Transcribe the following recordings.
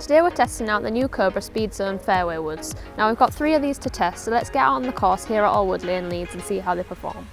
Today we're testing out the new Cobra Speedzone Fairway woods. Now we've got 3 of these to test, so let's get out on the course here at Old Woodley in Leeds and see how they perform.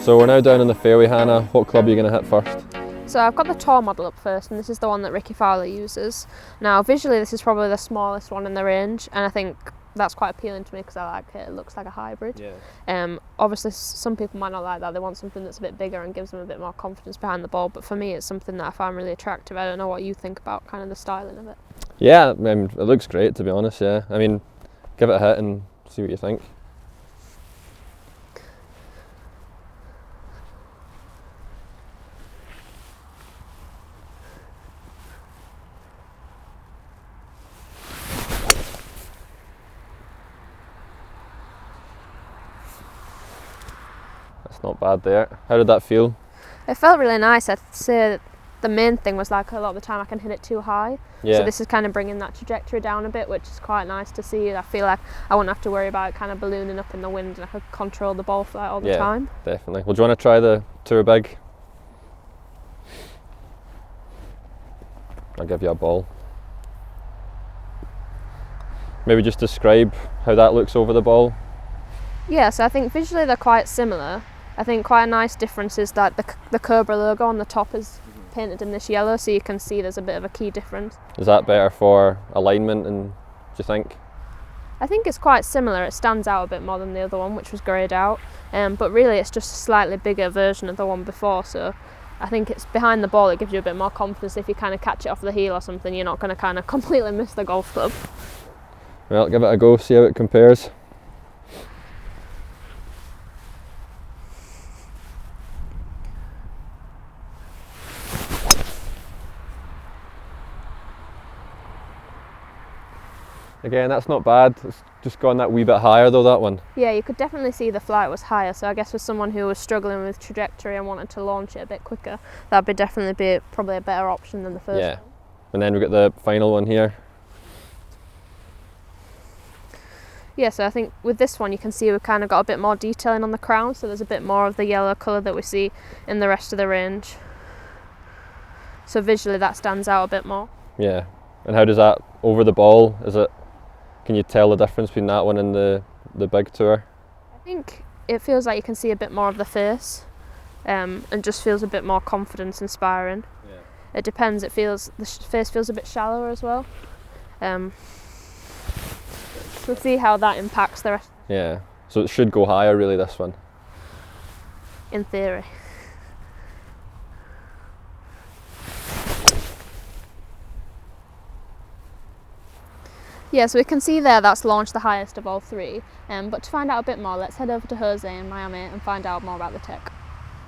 So we're now down in the fairway, Hannah. What club are you going to hit first? So I've got the tour model up first, and this is the one that Ricky Fowler uses. Now visually this is probably the smallest one in the range, and I think that's quite appealing to me because I like it. It looks like a hybrid. Yeah. Obviously some people might not like that. They want something that's a bit bigger and gives them a bit more confidence behind the ball, but for me it's something that I find really attractive. I don't know what you think about kind of the styling of it. Yeah, I mean, it looks great, to be honest, yeah. I mean, give it a hit and see what you think. That's not bad there. How did that feel? It felt really nice. I'd say the main thing was like a lot of the time I can hit it too high. Yeah. So this is kind of bringing that trajectory down a bit, which is quite nice to see. I feel like I wouldn't have to worry about it kind of ballooning up in the wind, and I could control the ball flight all the time. Definitely. Well, do you want to try the tour big? I'll give you a ball. Maybe just describe how that looks over the ball. Yeah, so I think visually they're quite similar. I think quite a nice difference is that the Cobra logo on the top is painted in this yellow, so you can see there's a bit of a key difference. Is that better for alignment, and do you think? I think it's quite similar. It stands out a bit more than the other one, which was greyed out, but really it's just a slightly bigger version of the one before, so I think it's behind the ball. It gives you a bit more confidence. If you kind of catch it off the heel or something, you're not going to kind of completely miss the golf club. Well, give it a go, see how it compares. Again, that's not bad. It's just gone that wee bit higher though, that one. Yeah, you could definitely see the flight was higher, so I guess for someone who was struggling with trajectory and wanted to launch it a bit quicker, that'd be definitely probably a better option than the first Yeah. one. And then we've got the final one here. Yeah, so I think with this one you can see we've kind of got a bit more detailing on the crown, so there's a bit more of the yellow colour that we see in the rest of the range. So visually that stands out a bit more. Yeah. And how does that over the ball? Can you tell the difference between that one and the big tour? I think it feels like you can see a bit more of the face, and just feels a bit more confidence inspiring. Yeah. It depends. The face feels a bit shallower as well. We'll see how that impacts the rest. Yeah. So it should go higher, really, this one. In theory. Yeah, so we can see there that's launched the highest of all 3. But to find out a bit more, let's head over to Jose in Miami and find out more about the tech.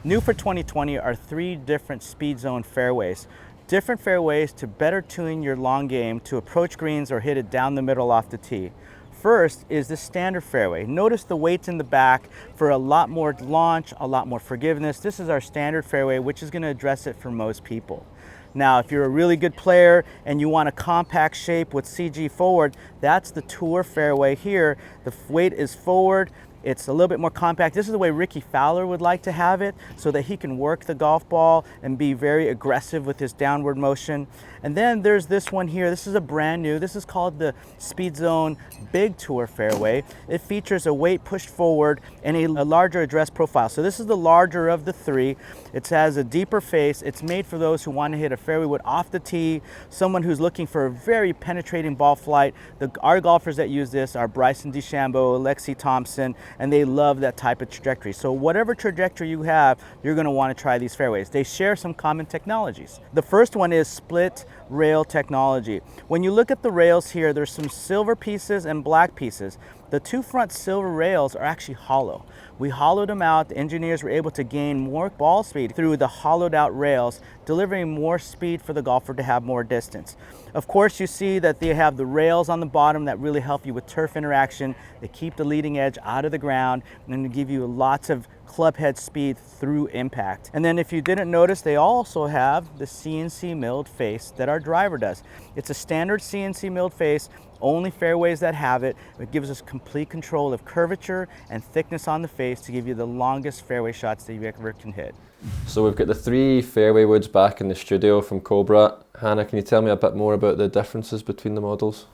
New for 2020 are 3 different Speedzone fairways. Different fairways to better tune your long game to approach greens or hit it down the middle off the tee. First is the standard fairway. Notice the weights in the back for a lot more launch, a lot more forgiveness. This is our standard fairway, which is going to address it for most people. Now, if you're a really good player and you want a compact shape with CG forward, that's the tour fairway here. The weight is forward. It's a little bit more compact. This is the way Ricky Fowler would like to have it, so that he can work the golf ball and be very aggressive with his downward motion. And then there's this one here. This is a brand new. This is called the Speedzone Big Tour Fairway. It features a weight pushed forward and a larger address profile. So this is the larger of the 3. It has a deeper face. It's made for those who want to hit a fairway wood off the tee, someone who's looking for a very penetrating ball flight. Our golfers that use this are Bryson DeChambeau, Lexi Thompson, and they love that type of trajectory. So whatever trajectory you have, you're going to want to try these fairways. They share some common technologies. The first one is split rail technology. When you look at the rails here, there's some silver pieces and black pieces. The two front silver rails are actually hollow. We hollowed them out. The engineers were able to gain more ball speed through the hollowed out rails, delivering more speed for the golfer to have more distance. Of course, you see that they have the rails on the bottom that really help you with turf interaction. They keep the leading edge out of the ground and give you lots of club head speed through impact. And then if you didn't notice, they also have the Cnc Milled Face that our driver does. It's a standard Cnc Milled Face, only fairways that have it. It gives us complete control of curvature and thickness on the face to give you the longest fairway shots that you ever can hit. So we've got the 3 fairway woods back in the studio from Cobra. Hannah, can you tell me a bit more about the differences between the models?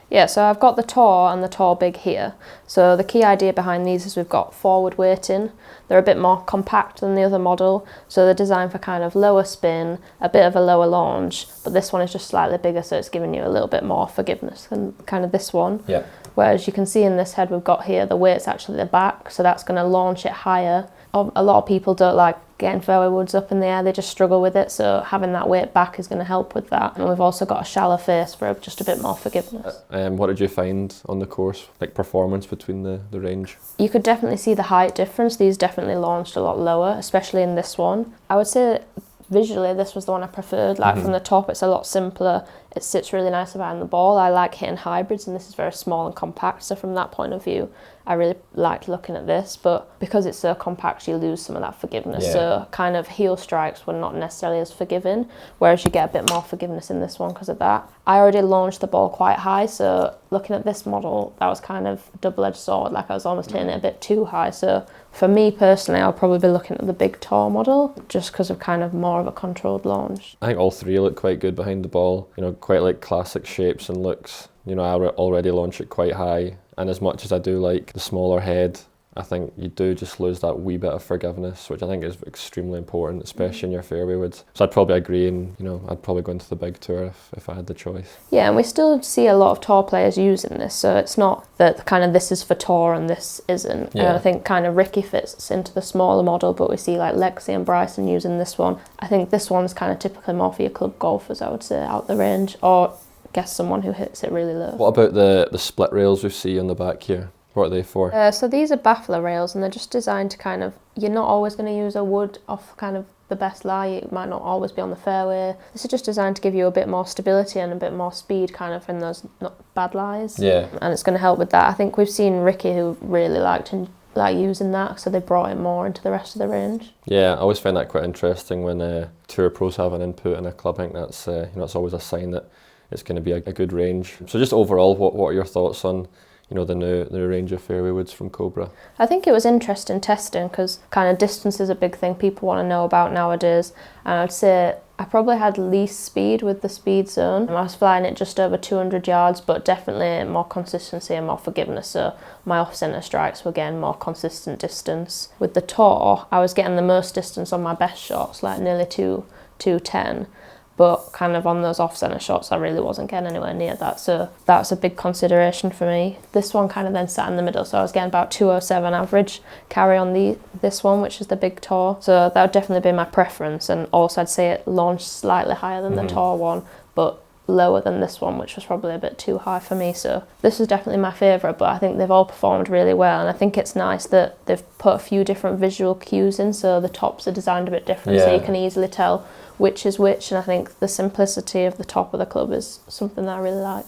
Yeah, so I've got the Tour and the Tour Big here. So the key idea behind these is we've got forward weighting. They're a bit more compact than the other model, so they're designed for kind of lower spin, a bit of a lower launch, but this one is just slightly bigger, so it's giving you a little bit more forgiveness than kind of this one. Yeah. Whereas you can see in this head we've got here, the weight's actually the back, so that's going to launch it higher. A lot of people don't like getting fairway woods up in the air, they just struggle with it, so having that weight back is going to help with that. And we've also got a shallow face for just a bit more forgiveness. What did you find on the course, like performance between the range? You could definitely see the height difference. These definitely launched a lot lower, especially in this one. I would say visually this was the one I preferred. Like from the top, it's a lot simpler. It sits really nice behind the ball. I like hitting hybrids, and this is very small and compact. So from that point of view, I really liked looking at this. But because it's so compact, you lose some of that forgiveness. Yeah. So kind of heel strikes were not necessarily as forgiving, whereas you get a bit more forgiveness in this one because of that. I already launched the ball quite high, so looking at this model, that was kind of a double-edged sword. Like I was almost hitting it a bit too high. So for me personally, I'll probably be looking at the big Tour model just because of kind of more of a controlled launch. I think all 3 look quite good behind the ball, you know, quite like classic shapes and looks. You know, I already launch it quite high, and as much as I do like the smaller head, I think you do just lose that wee bit of forgiveness, which I think is extremely important, especially in your fairway woods. So I'd probably agree, and you know, I'd probably go into the big tour if I had the choice. Yeah, and we still see a lot of Tour players using this, so it's not that kind of this is for Tour and this isn't. Yeah. I think kind of Ricky fits into the smaller model, but we see like Lexi and Bryson using this one. I think this one's kind of typically more for your club golfers, I would say, out the range, or guess someone who hits it really low. What about the split rails we see on the back here? What are they for? So these are baffler rails, and they're just designed to kind of, you're not always going to use a wood off kind of the best lie. It might not always be on the fairway. This is just designed to give you a bit more stability and a bit more speed kind of in those not bad lies. Yeah. And it's going to help with that. I think we've seen Ricky who really liked using that, so they brought it more into the rest of the range. Yeah, I always find that quite interesting when tour pros have an input in a club. I think that's you know, it's always a sign that it's going to be a good range. So just overall, what are your thoughts on, you know, the new range of fairway woods from Cobra? I think it was interesting testing because kind of distance is a big thing people want to know about nowadays, and I'd say I probably had least speed with the Speedzone. I was flying it just over 200 yards, but definitely more consistency and more forgiveness, so my off-centre strikes were getting more consistent distance. With the Tour, I was getting the most distance on my best shots, like nearly 210. But kind of on those off-centre shots, I really wasn't getting anywhere near that. So that's a big consideration for me. This one kind of then sat in the middle, so I was getting about 207 average carry on this one, which is the big Tour. So that would definitely be my preference. And also I'd say it launched slightly higher than the Tour one, but lower than this one, which was probably a bit too high for me. So this is definitely my favourite, but I think they've all performed really well, and I think it's nice that they've put a few different visual cues in, so the tops are designed a bit different, so you can easily tell which is which, and I think the simplicity of the top of the club is something that I really like.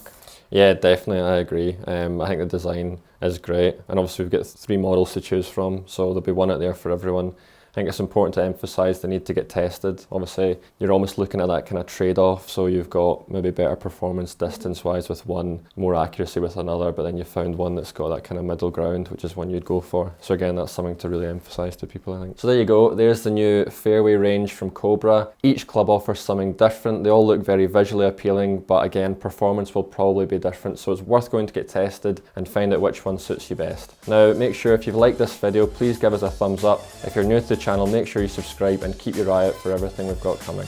Yeah, definitely, I agree. I think the design is great, and obviously we've got 3 models to choose from, so there'll be one out there for everyone. I think it's important to emphasise the need to get tested. Obviously, you're almost looking at that kind of trade-off, so you've got maybe better performance distance-wise with one, more accuracy with another, but then you found one that's got that kind of middle ground, which is one you'd go for. So again, that's something to really emphasise to people, I think. So there you go, there's the new fairway range from Cobra. Each club offers something different. They all look very visually appealing, but again, performance will probably be different, so it's worth going to get tested and find out which one suits you best. Now, make sure if you've liked this video, please give us a thumbs up. If you're new to the channel, make sure you subscribe and keep your eye out for everything we've got coming.